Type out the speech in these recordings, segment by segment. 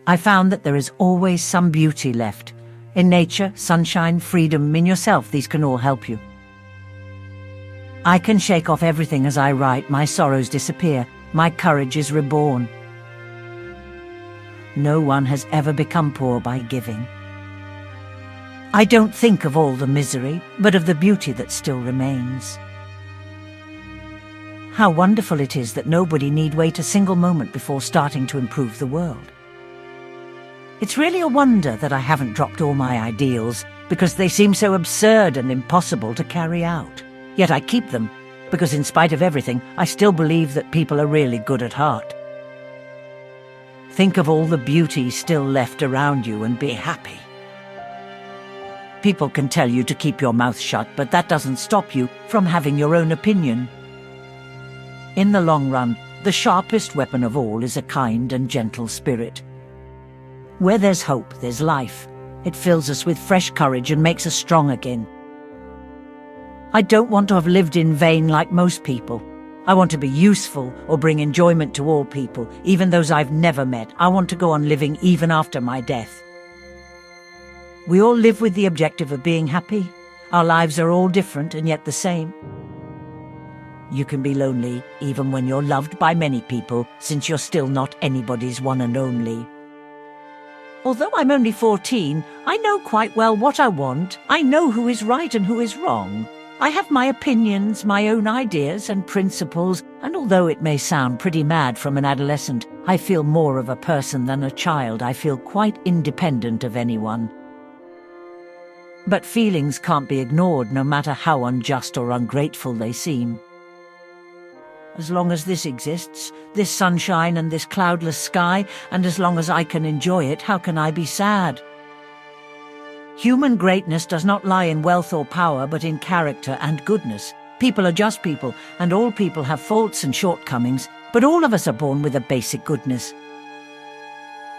I found that there is always some beauty left. In nature, sunshine, freedom, in yourself, these can all help you. I can shake off everything as I write, my sorrows disappear, my courage is reborn. No one has ever become poor by giving. I don't think of all the misery, but of the beauty that still remains. How wonderful it is that nobody need wait a single moment before starting to improve the world. It's really a wonder that I haven't dropped all my ideals, because they seem so absurd and impossible to carry out. Yet I keep them, because in spite of everything, I still believe that people are really good at heart. Think of all the beauty still left around you and be happy. People can tell you to keep your mouth shut, but that doesn't stop you from having your own opinion. In the long run, the sharpest weapon of all is a kind and gentle spirit. Where there's hope, there's life. It fills us with fresh courage and makes us strong again. I don't want to have lived in vain like most people. I want to be useful or bring enjoyment to all people, even those I've never met. I want to go on living even after my death. We all live with the objective of being happy. Our lives are all different and yet the same. You can be lonely even when you're loved by many people, since you're still not anybody's one and only. Although I'm only 14, I know quite well what I want. I know who is right and who is wrong. I have my opinions, my own ideas and principles, and although it may sound pretty mad from an adolescent, I feel more of a person than a child. I feel quite independent of anyone. But feelings can't be ignored, no matter how unjust or ungrateful they seem. As long as this exists, this sunshine and this cloudless sky, and as long as I can enjoy it, how can I be sad? Human greatness does not lie in wealth or power, but in character and goodness. People are just people, and all people have faults and shortcomings, but all of us are born with a basic goodness.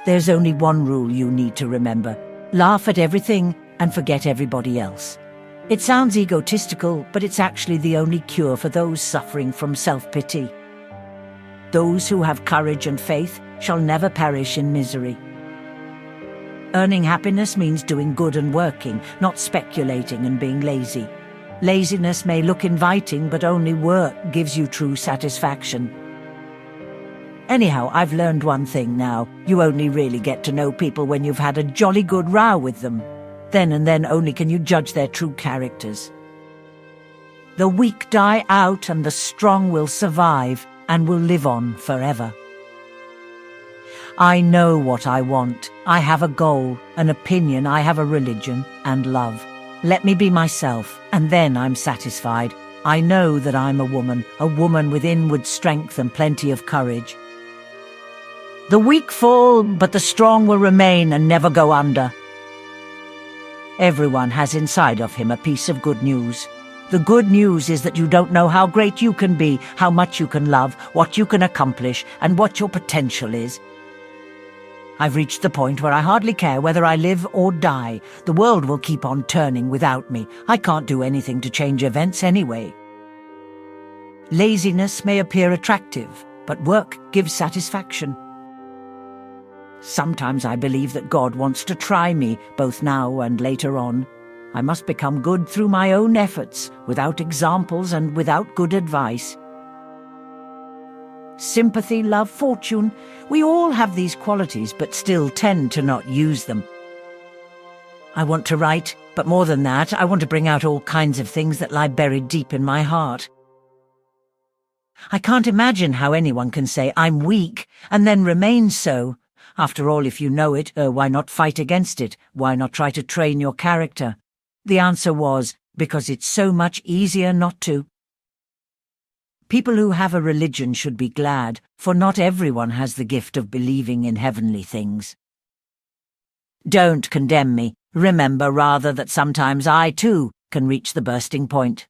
There's only one rule you need to remember: laugh at everything and forget everybody else. It sounds egotistical, but it's actually the only cure for those suffering from self-pity. Those who have courage and faith shall never perish in misery. Earning happiness means doing good and working, not speculating and being lazy. Laziness may look inviting, but only work gives you true satisfaction. Anyhow, I've learned one thing now. You only really get to know people when you've had a jolly good row with them. Then and then only can you judge their true characters. The weak die out and the strong will survive and will live on forever. I know what I want. I have a goal, an opinion, I have a religion and love. Let me be myself, and then I'm satisfied. I know that I'm a woman with inward strength and plenty of courage. The weak fall, but the strong will remain and never go under. Everyone has inside of him a piece of good news. The good news is that you don't know how great you can be, how much you can love, what you can accomplish, and what your potential is. I've reached the point where I hardly care whether I live or die. The world will keep on turning without me. I can't do anything to change events anyway. Laziness may appear attractive, but work gives satisfaction. Sometimes I believe that God wants to try me, both now and later on. I must become good through my own efforts, without examples and without good advice. Sympathy, love, fortune, we all have these qualities, but still tend to not use them. I want to write, but more than that, I want to bring out all kinds of things that lie buried deep in my heart. I can't imagine how anyone can say, I'm weak, and then remain so. After all, if you know it, why not fight against it? Why not try to train your character? The answer was, because it's so much easier not to. People who have a religion should be glad, for not everyone has the gift of believing in heavenly things. Don't condemn me. Remember rather that sometimes I, too, can reach the bursting point.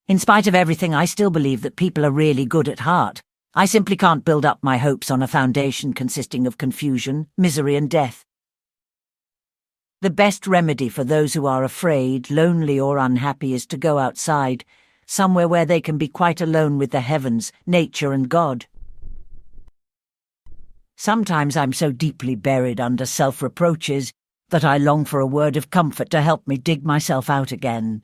In spite of everything, I still believe that people are really good at heart. I simply can't build up my hopes on a foundation consisting of confusion, misery and death. The best remedy for those who are afraid, lonely or unhappy is to go outside, somewhere where they can be quite alone with the heavens, nature and God. Sometimes I'm so deeply buried under self-reproaches that I long for a word of comfort to help me dig myself out again.